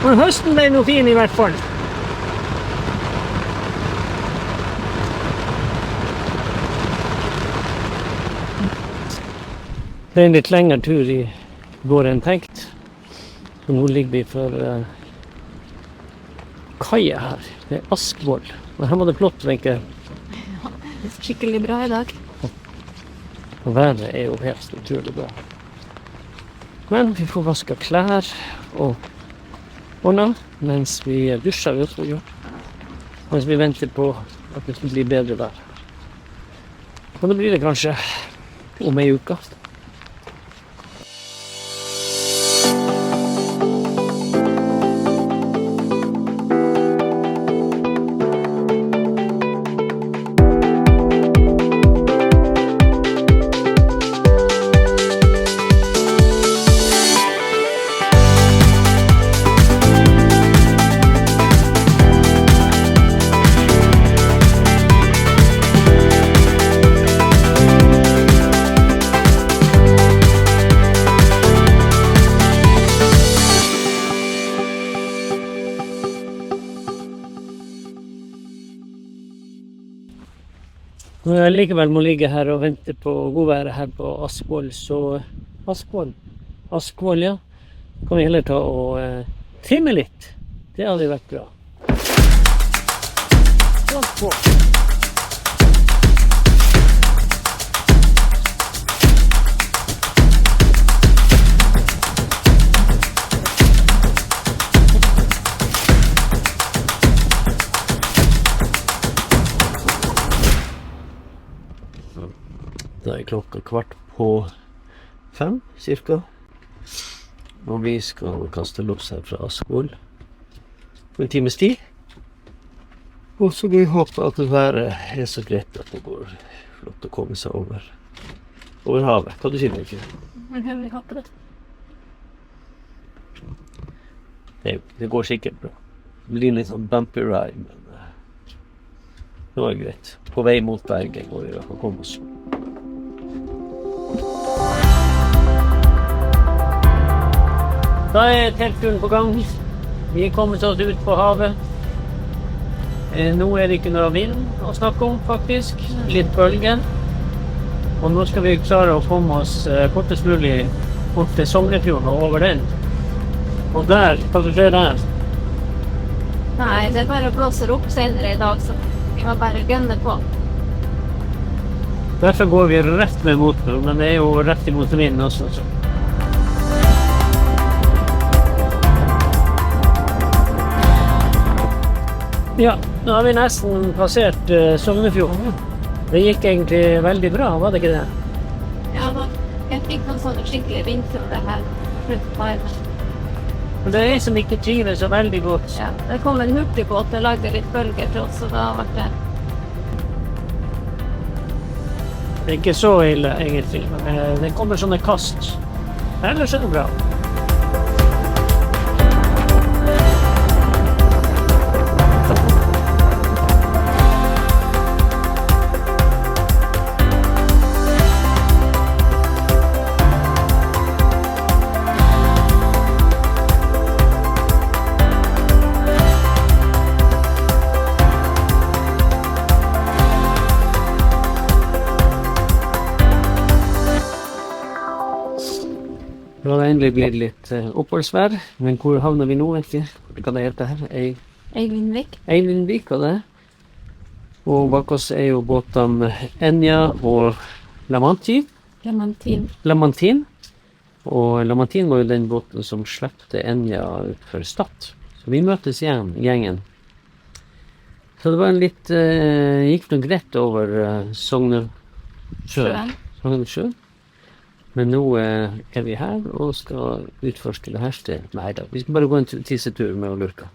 Men høsten ble noe fin I hvert fall. Det en litt lengre tur I går enn tenkt. Så nå ligger vi for kaia her. Det Askvoll. Og her var det flott, tenker jeg. Skikkelig bra I dag. Og været jo helt utrolig bra. Men vi får vaske klær og ordne mens vi dusjer vi også gjør. Mens vi venter på at det skal bli bedre vær. Og da blir det kanskje om en uke. Når jeg likevel må ligge her og vente på godværet her på Askvoll, så Askvoll, ja. Kan vi heller ta og trimme litt. Det hadde vært bra. Askvoll. Da klokka 4:15 cirka. Og vi skal kaste loss her fra Askvoll på en times tid. Og så må vi håpe at været så greit at det går flott å komme seg over havet. Hva du sier ikke? Jeg håper det. Det går sikkert bra. Det blir litt sånn bumpy ride, men det var greit. På vei mot Bergen går vi og komme oss. Da teltturen på gang. Vi kommet oss ut på havet. Nå det ikke noe vind å snakke om, faktisk. Litt bølger. Og nå skal vi klare å komme oss kortest mulig bort til Sognefjorden og over den. Og der, hva skjer der? Nei, det bare blåser opp senere I dag, så vi må bare gønne på. Derfor går vi rett med motor, men det jo rett imot vinden også. Så. Ja, nå har vi nesten passert Sognefjorden. Det gikk egentlig veldig bra, var det ikke det? Ja, jeg fikk noen sånne skikkelig vindfjord her. Det som ikke trives så veldig godt. Ja, det kom en hurtigbåt og lagde litt bølger til oss, så da var det... Det ikke så ille, egentlig, men det kommer sånne kast. Ellers det bra. Det har endelig blitt litt oppholdsvær, men hvor havner vi nå, vet jeg? Hva det heter her? Eivindvik. Eivindvik, og det. Og bak oss jo båtene Enja og Lamantin. Og Lamantin var jo den båten som slepte Enja ut for Stad. Så vi møtes igjen, gjengen. Så det var en litt, gikk noe greit over Sognefjorden. Men nå vi her og skal utforske det her stedet. Nei da, vi skal bare gå en tissetur med å lurke.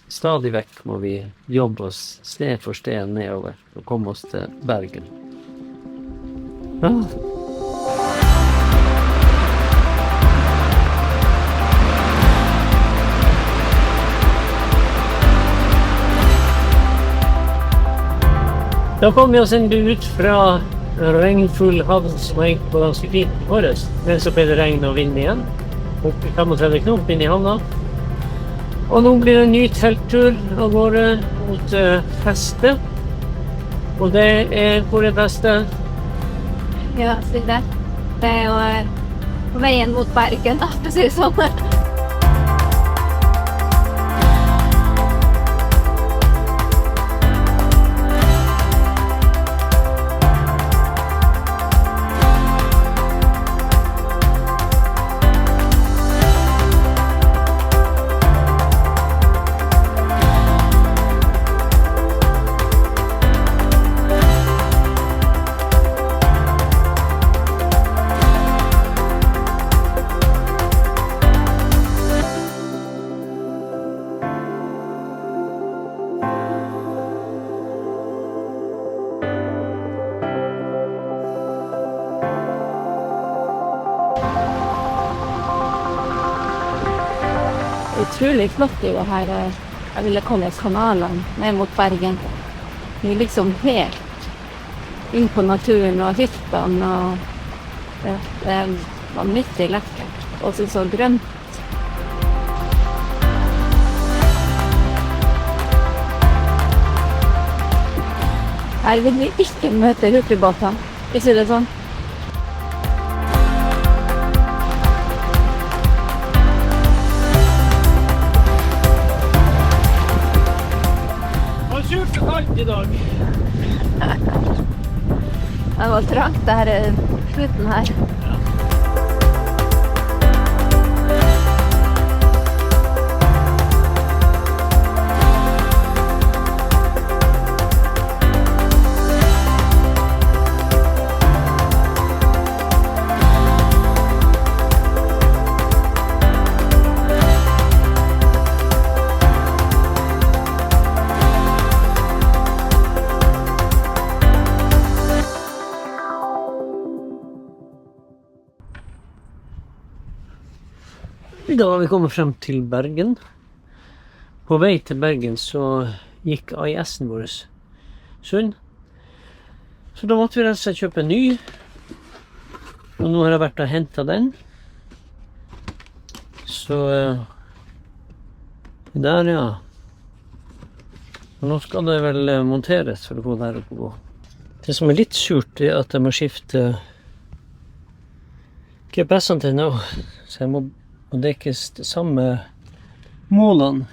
Stadig vekk må vi jobbe oss sted for sted nedover og komme oss til Bergen. Ja. Da kom vi oss en ut fra regnfull havn som gikk på ganske fint i året. Men så ble det regn og vind igjen. Og 35 knop inn i havna. Og nå blir det en ny telttur av gårde mot festet. Og det hvor det beste. Ja, så det er jo på veien mot Bergen, da, for å si det sånn. Utrolig flott i det her, jeg ville kalle kanalene ned mot Bergen. Det er liksom helt inn på naturen og hyttene, og det er vanvittig lekkert. Og så grønt. Her vil vi ikke møte hurtigbåter, ikke det sånn? I dag. Det var trangt der slutten her. Da har vi kommet frem til Bergen. På vei til Bergen så gikk AIS-en vår sund. Så da måtte vi rett og slett kjøpe en ny. Og nå har jeg vært og hentet den. Så der, ja. Og nå skal det vel monteres for å få det her opp å gå. Det som er litt surt er at jeg må skifte GPS-en til nå. Så jeg må. Og det er ikke samme målene.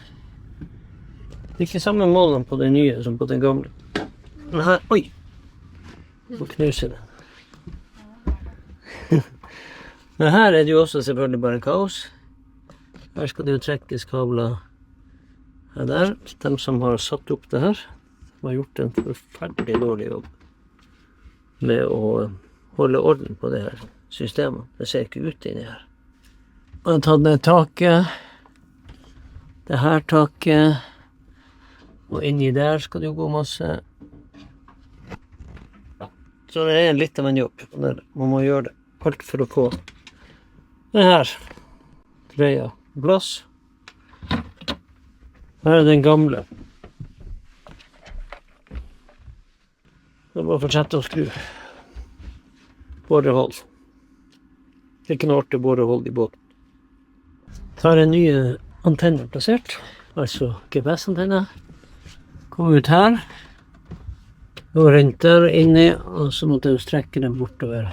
Det er ikke samme målene på det nye som på den gamle. Men her, oi! Må knuse det. Men her er det jo også selvfølgelig bare kaos. Her skal det jo trekkes kabler her der. De som har satt opp det her, de har gjort en forferdelig dårlig jobb med å holde orden på det her systemet. Det ser ikke ut inni her. Og jeg har tatt ned taket, det her taket, og inni der skal det jo gå masse. Så det er litt av en jobb, man må gjøre det alt for å få det her greia på plass. Her er den gamle. Så bare fortsette å skru. Borehold. Det er ikke noe artig borehold i båten. Så har jeg nye antenner plassert, altså GPS-antenner. Kom ut her, og rent der inne, og så måtte jeg strekke den bortover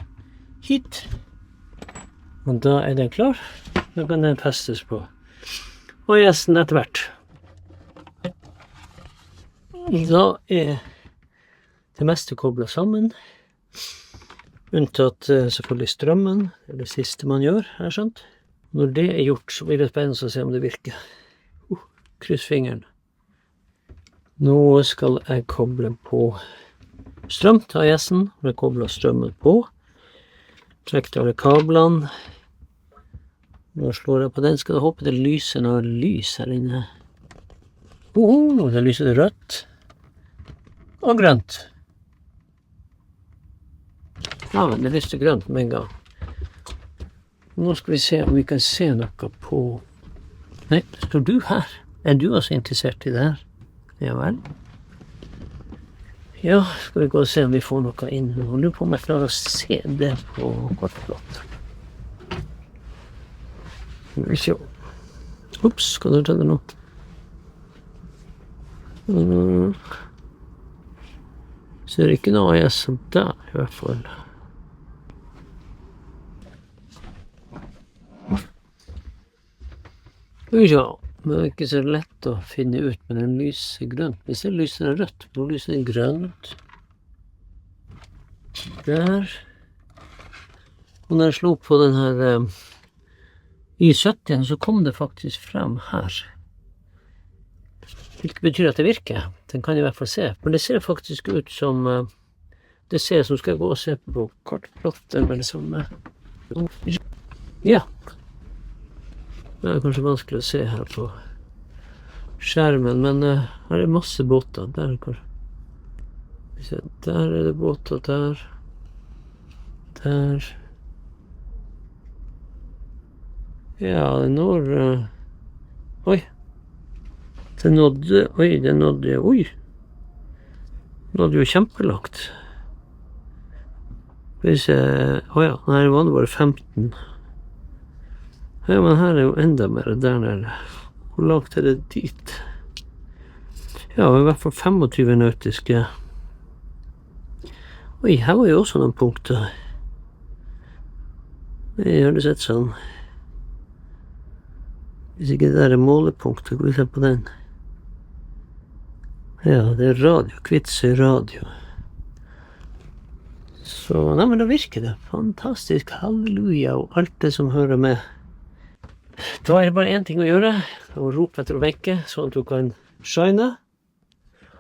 hit. Og da er den klar. Da kan den festes på AIS-en etter hvert. Da er det meste koblet sammen, unntatt selvfølgelig strømmen, det er det siste man gjør, har jeg skjønt. Når det er gjort, så blir det spennende å se om det virker. Kryss fingeren. Nå skal jeg koble på strøm til AIS-en. Jeg kobler strømmen på. Trekk til alle kablene. Nå slår jeg på den. Skal jeg håpe det lyser noe lys her inne. Det lyser rødt. Og grønt. Ja, men det lyste grønt med en gang. Nå skal vi se om vi kan se noe på. Nei, står du her? Er du også interessert i det her? Ja vel. Ja, skal vi gå og se om vi får noe inn. Og lurer på om jeg klarer å se det på kortplott. Skal vi se. Ups, skal du ta det nå? Ser ikke noe AS der, i hvert fall. Ja, men det er ikke så lett å finne ut, men den lyser grønt. Hvis den lyser rødt, nå lyser den grønt. Der. Og når jeg slo på den her Y70, så kom det faktisk frem her. Hvilket betyr at det virker. Den kan jeg i hvert fall se. Men det ser faktisk ut som det ser som skal jeg gå og se på kartplotter, men som ja. Det er kanskje vanskelig å se her på skjermen, men her er masse båter. Der kanskje. Der er det båter, der. Der. Ja, det når oi. Det nådde jo kjempelagt. Hvis jeg, ja, her var det bare 15. Ja, men her er jo enda mer der nede. Hvor langt er det dit? Ja, i hvert fall 25 nautiske. Oi, her var jo også noen punkter. Det høres ut sånn. Hvis ikke det der er målepunkter, går vi se på den. Ja, det er radio, Kvitsøy radio. Så, nei, men da virker det. Fantastisk, halleluja, og alt det som hører med. Da er det bare en ting å gjøre, og rope etter å vekke, sånn at du kan shine.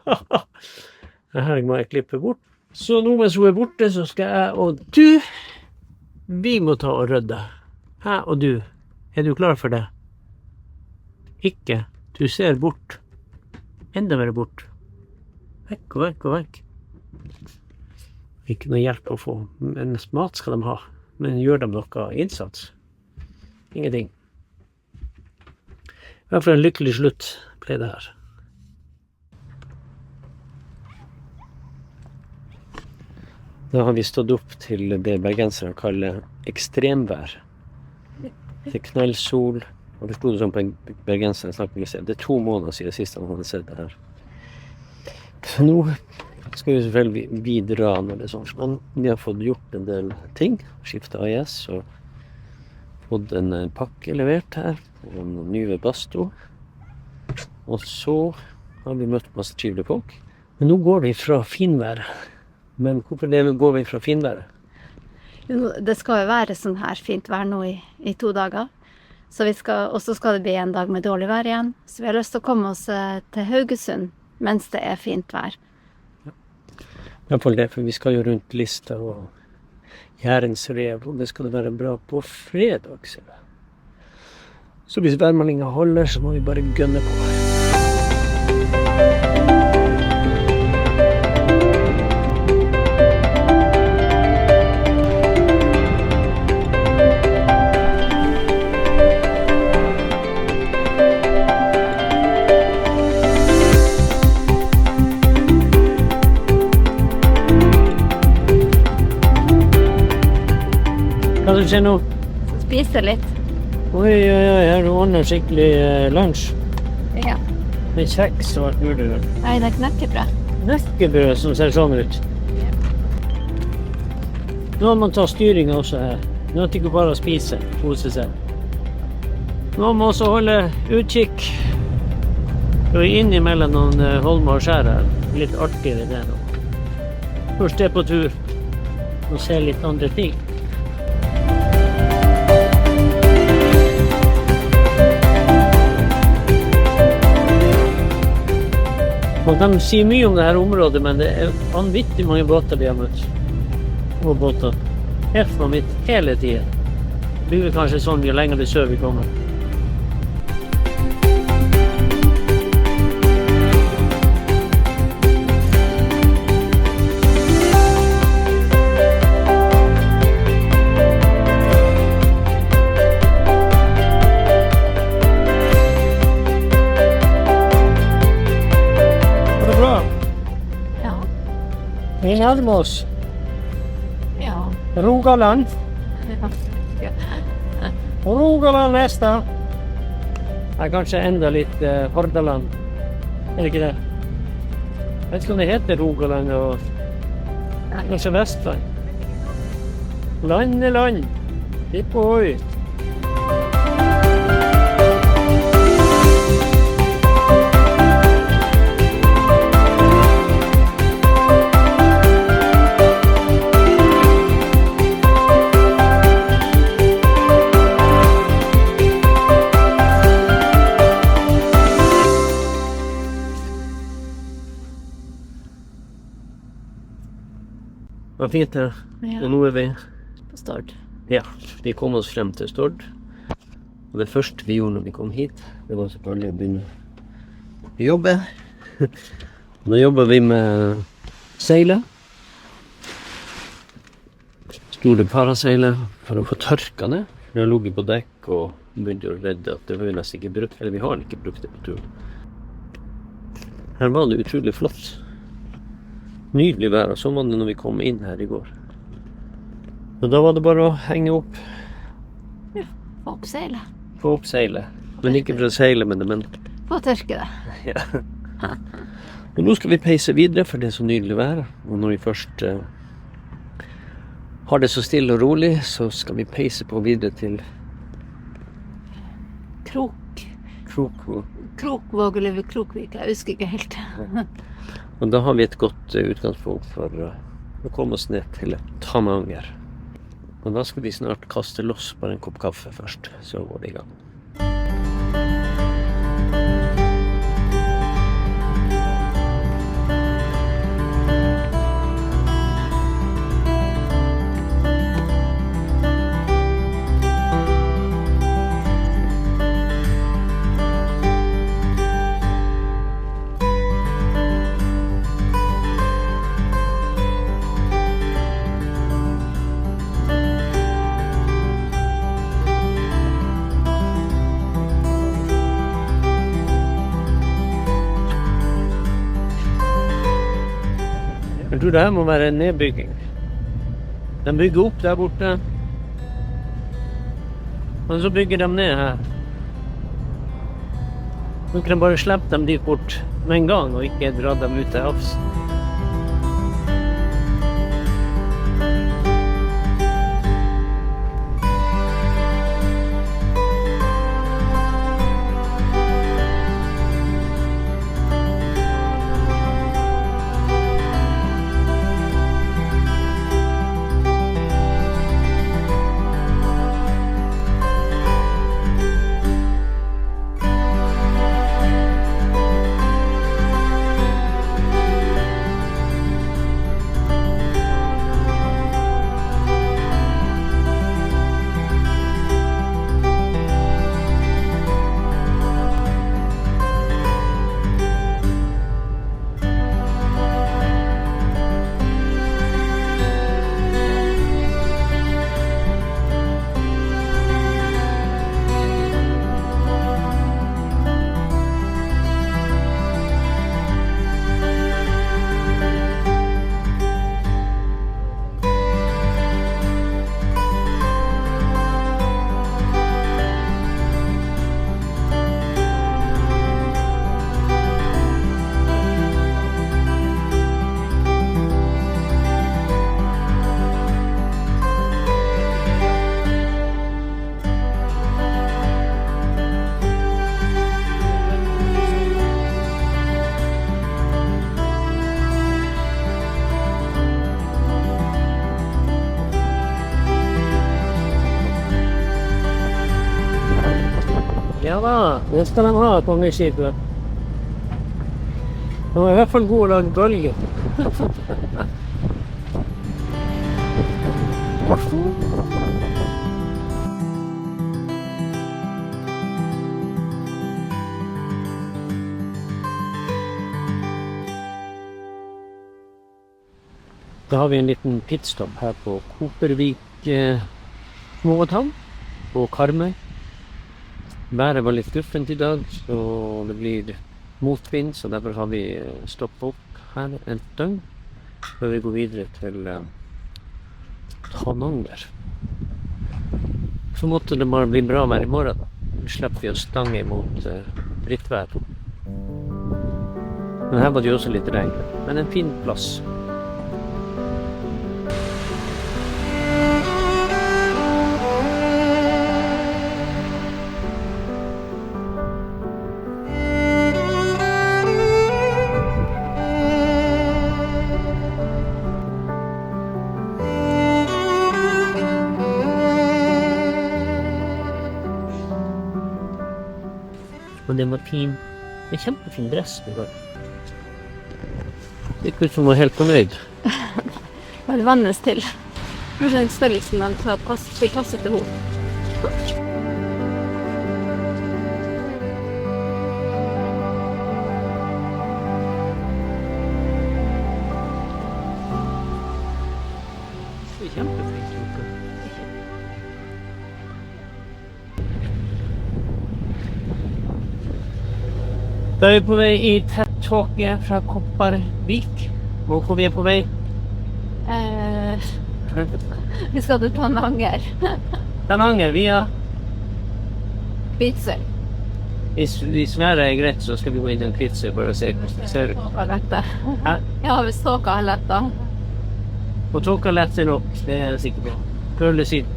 Det her må jeg klippe bort. Så nå mens hun er borte, så skal jeg og du, vi må ta og rydde. Jeg og du, er du klar for det? Ikke, du ser bort. Enda mer bort. Vekk og vekk og vekk. Ikke noe hjelp å få, men mat skal de ha. Men gjør de noe innsats? Ingenting. I hvert fall en lykkelig slutt ble det her. Da har vi stått opp til det bergensere kaller ekstremvær. Det er knallsol, og det stod sånn på en bergenser snakker vi. Det er 2 måneder siden sist han hadde sett det her. Så nå skal vi selvfølgelig bidra når det er sånn, men vi har fått gjort en del ting, skiftet AIS og fått en pakke levert her på en ny Webasto. Og så har vi møtt masse trivelige folk. Men nå går vi fra finværet. Men hvorfor går vi fra finværet? Jo, det skal jo være sånn her fint vær nå i 2 dager. Så og så skal det bli en dag med dårlig vær igjen. Så vi har lyst til å komme oss til Haugesund mens det er fint vær. Ja. I hvert fall det, for vi skal jo rundt Lista og Jærensrev, og det skal det være bra på fredag, ser jeg. Så hvis værmeldingen holder, så må vi bare gønne på. Hva som skjer nå? Spise litt. Oi, her du ordner skikkelig lunsj. Ja. Med kjeks og alt mulig. Nei, det er knekkebrød. Knekkebrød som ser sånn ut. Ja. Nå må man ta styringen også her. Nå er det ikke bare å spise, kose seg. Nå må man også holde utkikk. Og innimellom noen holmer og skjær her. Litt artigere det nå. Først er på tur og se litt andre ting. Man kan si mye om dette området, men det er vanvittig mange båter vi har møtt. Og båter. Helt fra mitt hele tiden. Det blir kanskje sånn jo lenger det sør vi kommer. Vi nærmer oss. Ja. Rogaland. Ja. Rogaland neste. Det er kanskje enda litt Hordaland. Er det ikke det? vet ikke om det heter Rogaland og kanskje Vestland. Land er land. Hipp ohoi. Det var fint her, og nå er vi På Stord. Ja, vi kom oss frem til Stord. Og det første vi gjorde når vi kom hit, det var selvfølgelig å begynne å jobbe. Da jobber vi med seilet. Store paraseilet for å få tørka det. Vi har ligget på dekk og begynte å redde at det var nesten ikke brukt, eller vi har ikke brukt det på turen. Her var det utrolig flott. Nydelig vær, og sånn var det når vi kom inn her i går. Så da var det bare å henge opp. Ja, få opp seilet. Få opp seilet. Men ikke for å seile med det, men... Få tørke det. Ja. Og nå skal vi peise videre, for det er så nydelig vær. Og når vi først har det så stille og rolig, så skal vi peise på videre til... Krokvåg eller Krokvik, jeg husker ikke helt. Og da har vi et godt utgangspunkt for å komme oss ned til Tananger. Og da skal vi snart kaste loss på en kopp kaffe først, så går det i gang. Jeg tror det her må være en nedbygging. De bygger opp der borte. Og så bygger de ned her. Nå kan de bare slippe dem dit bort med en gang, og ikke dra dem ut til havs. Ja da, det skal de ha, kongeskipet. De er i hvert fall gode å lage bølger. Da har vi en liten pitstop her på Kopervik småhavn på Karmøy. Været var litt guffent i dag, så det blir motvind, så derfor har vi stoppet opp her en døgn før vi går videre til Tananger. Så måtte det bare bli bra vær i morgen da. Vi slipper vi å stange imot drittvær. Men her var det jo også litt regn. Men en fin plass. Og det var fin. Det er kjempefin dress du har. Det er ut som hun var helt fornøyd. Var det vannes til? Kanskje størrelsen av til passet til henne. Det er kjempefint gjort. Da er vi på vei i tett tåke fra Kopervik. Hvorfor vi er på vei? Vi skal til Tananger. Tananger, via Kvitsøy. Hvis været er greit, så skal vi gå inn i en Kvitsøy for å se hvordan det ser ut. Hva lett det? Hæ? Ja, hvis tåka har lett da. Og tåka letter nok, det er jeg sikker på. Føles inn.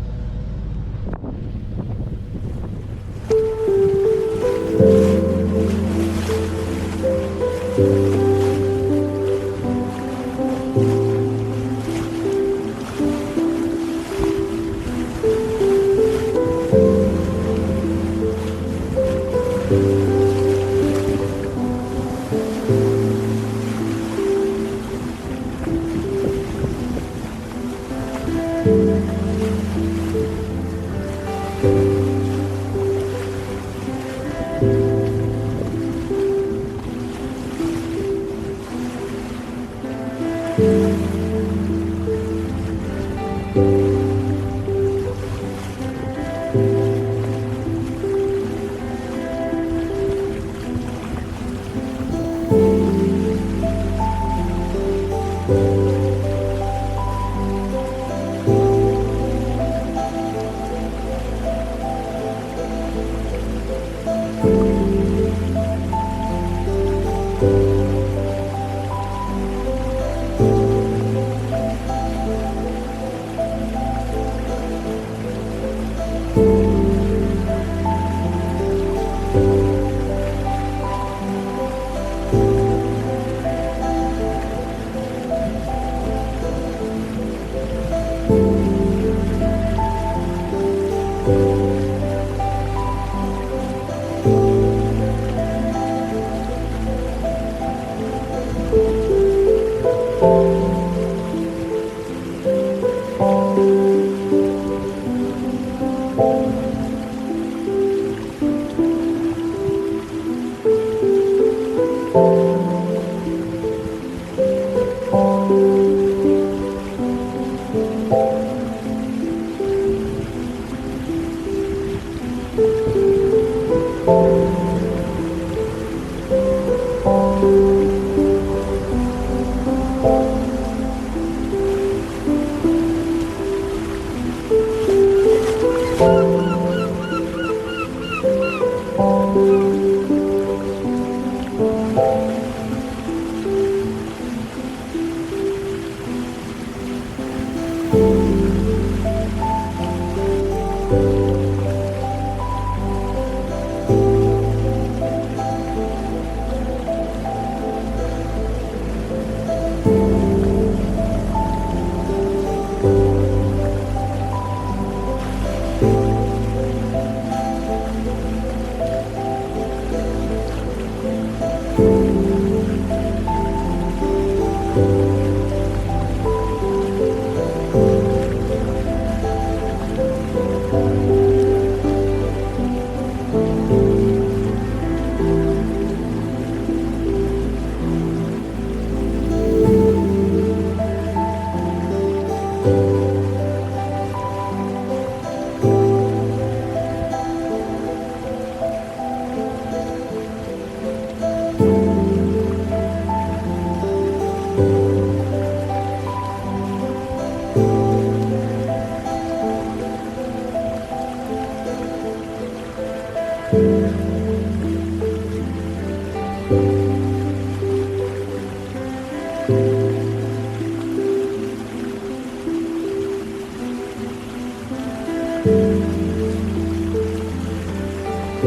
Da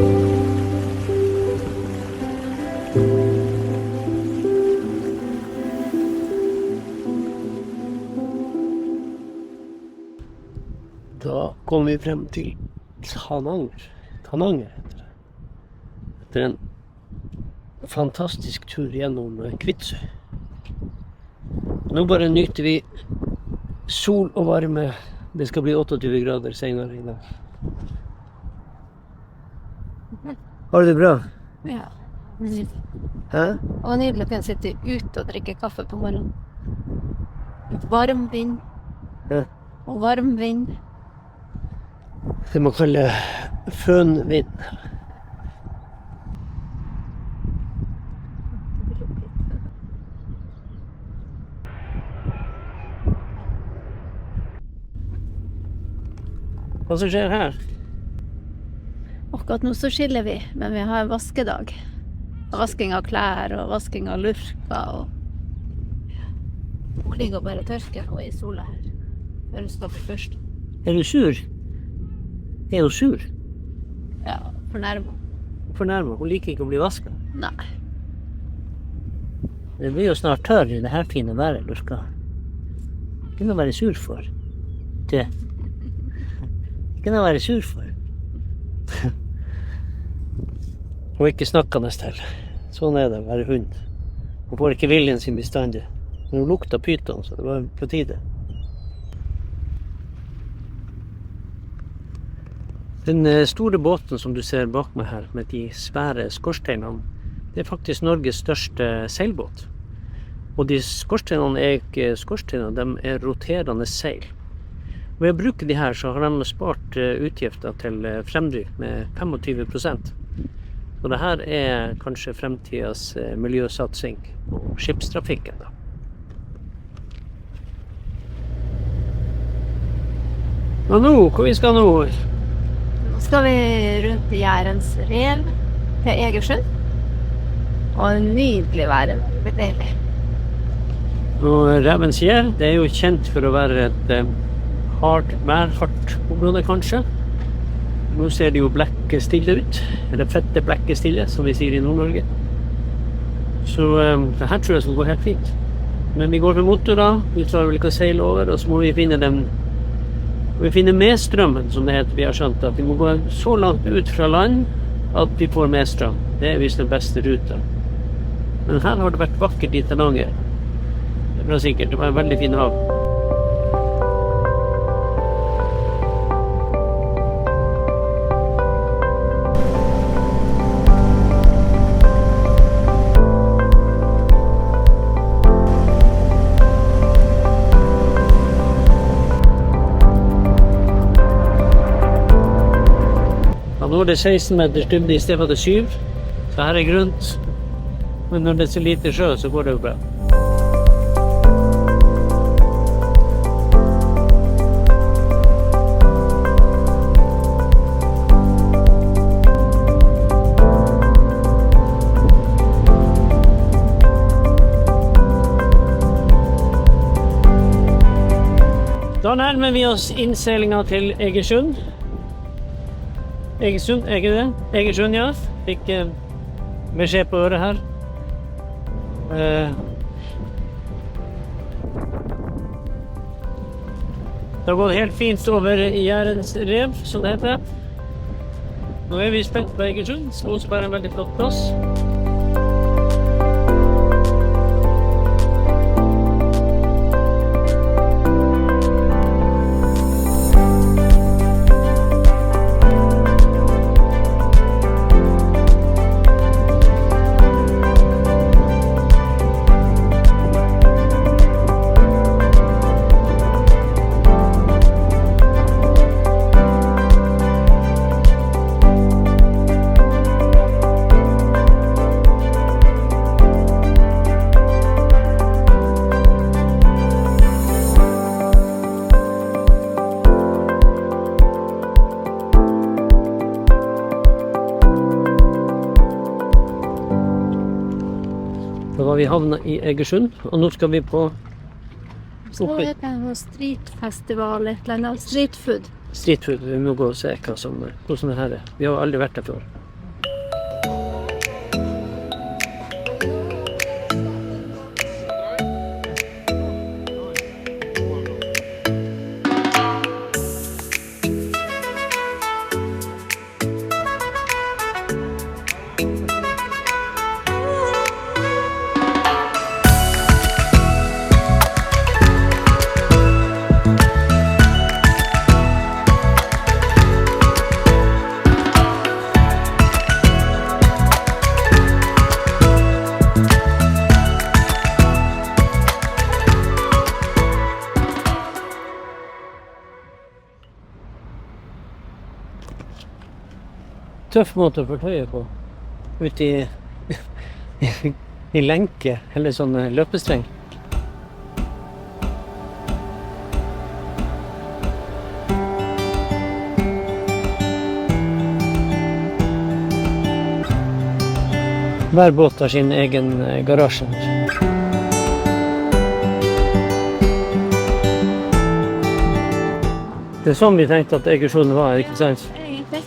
kom vi frem til Tananger heter det. Etter en fantastisk tur gjennom Kvitsøy. Nå bare nyter vi sol og varme. Det skal bli 28 grader senere i dag. Har du det bra? Ja. Hæ? Og nydelig å kunne sitte ute og drikke kaffe på morgenen. Varm vind. Ja. Og varm vind. Det man kaller fønvind. Hva som skjer her? Akkurat nå så skiller vi, men vi har en vaskedag. Vasking av klær og vasking av lurker og hun ligger og bare tørker og i sola her. Før hun skal bli først. Er du sur? Er hun sur? Ja, fornærmet. Fornærmet. Hun liker ikke å bli vasket. Nei. Det blir jo snart tørr i det her fine været, Lurka. Ikke noe å være sur for. Det. Ikke noe å være sur for. Hun er ikke snakkende til. Sånn er det å være hund. Hun får ikke viljen sin bestandig. Men hun lukter pyton, så det var på tide. Den store båten som du ser bak meg her, med de svære skorsteinene, det er faktisk Norges største seilbåt. Og de skorsteinene er ikke skorsteiner, de er roterende seil. Ved å bruke de her så har de spart utgifter til fremdrift med 25%. Og det her er kanskje fremtidens miljøsatsing på skipstrafikken da. Og nå, hvor vi skal nå? Nå skal vi rundt i Jærens rev til Egersund. Og en nydelig vær, veldig deilig. Og Revens Gjær, det er jo kjent for å være et hardt område kanskje. Nå ser det jo blekket stille ut, eller fette blekket stille, som vi sier i Nord-Norge. Så det her tror jeg skal gå helt fint. Men vi går med motor da, vi klarer vel ikke å seile over, og så må vi finne medstrømmen, som det heter, vi har skjønt at vi må gå så langt ut fra land at vi får medstrøm. Det er visst den beste ruta. Men her har det vært vakkert i Tananger. Det er bra sikkert, det var en veldig fin hav. Nå er det 16 meters dybde i stedet for det 7, så her er grunt. Men når det er så lite sjø, så går det jo bra. Da nærmer vi oss innseilinga til Egersund. Egersund, er ikke det? Egersund, ja. Fikk beskjed på øret her. Det har gått helt fint over i Jærens rev, som det heter. Nå er vi spent på Egersund. Det skal også være en veldig flott plass. Da var vi havnet i Egersund, og nå skal vi på Så er det en streetfestival, et eller annet streetfood. streetfood. Vi må gå og se hvordan det her er. Vi har aldri vært der før. tøff måte å fortøye på. Ut i, i lenke, eller sånn løpestreng. Hver båt har sin egen garasje. Det sånn vi tenkte at Egersund var, ikke sant? Egentlig.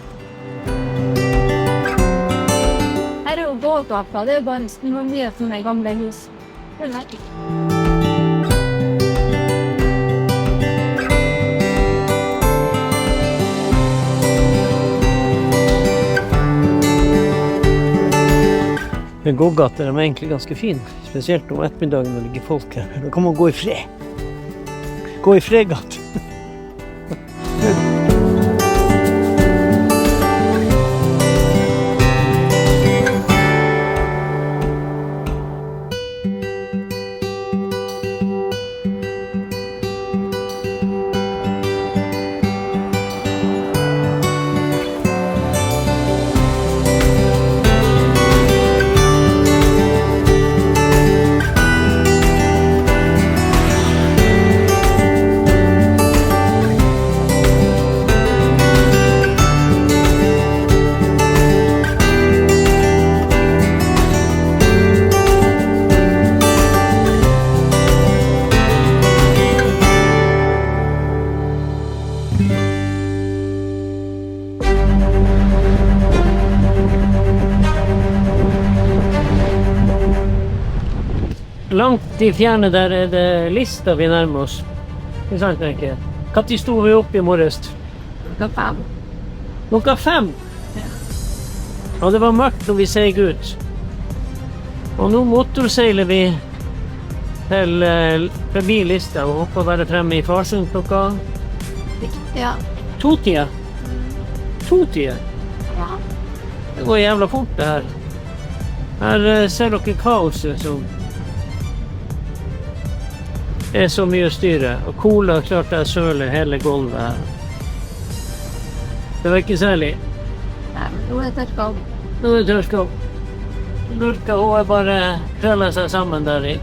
Her jo båtavfall, det bare noe mye sånne gamle hus. Det ikke. Gågater er egentlig ganske fin, spesielt om ettermiddagen når det ligger folk her. Da kan man gå i fred. Gå i fredgat. Langt i fjerne der er det Lista vi nærmer oss. Ikke sant, tenker jeg. Hva tid sto vi opp i morges? Klokka 5. Klokka 5? Ja. Og det var mørkt når vi seig ut. Og nå motorseiler vi til forbi Lista og håper å være fremme i Farsund klokka Ja. 2-tida. 2-tida? Ja. Det går jævla fort det her. Her ser dere kaoset som er så mye styre, og Cola klarte jeg søle hele gulvet her. Det var ikke særlig. Nei, men nå er det tørka opp. Nå er det tørka opp. Lurka hun er bare krøllet seg sammen der i.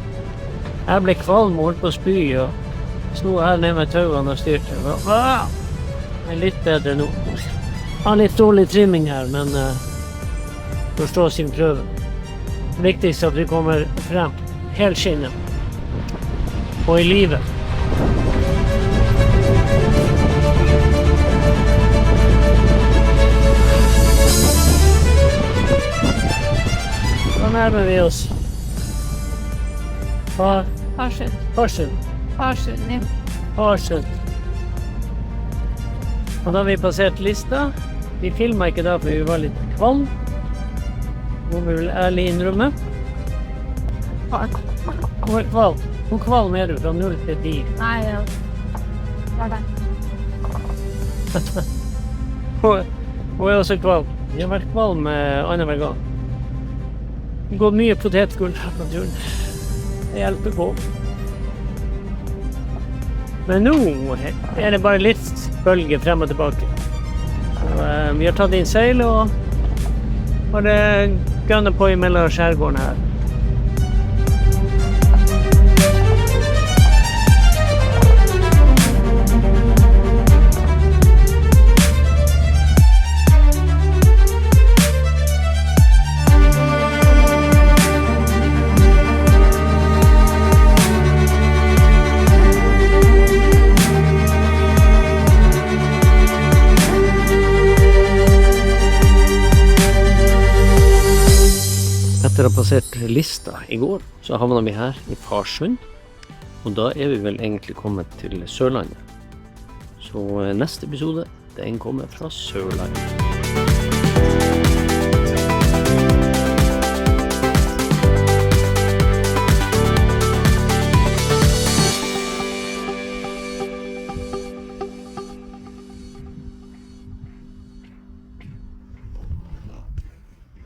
Jeg ble kvalm og holdt på å spy, og sno her ned med tauene og styrte. Det er litt bedre nå. Har litt dårlig trimming her, men forstå sin prøve. Det viktigste er at vi kommer frem helskinnet. Og i livet. Da nærmer vi oss Farsund. Farsund. Farsund, ja. Farsund. Og da har vi passert Lista. Vi filmet ikke da, for vi var litt kvalm. Må vi vel ærlig innrømme. Hun er kvalm. Hvor kvalm er du fra 0 til 10? Nei, ja. Hva er det? Hun er også kvalm. Jeg har vært kvalm annenhver gang. Det går mye potetgull her på turen. Det hjelper på. Men nå er det bare litt bølge frem og tilbake. Så, vi har tatt inn seil og bare gønner på i mellom skjærgården her. Etter å ha passert Lista i går, så havnet vi her i Farsund. Og da er vi vel egentlig kommet til Sørlandet. Så neste episode, den kommer fra Sørlandet.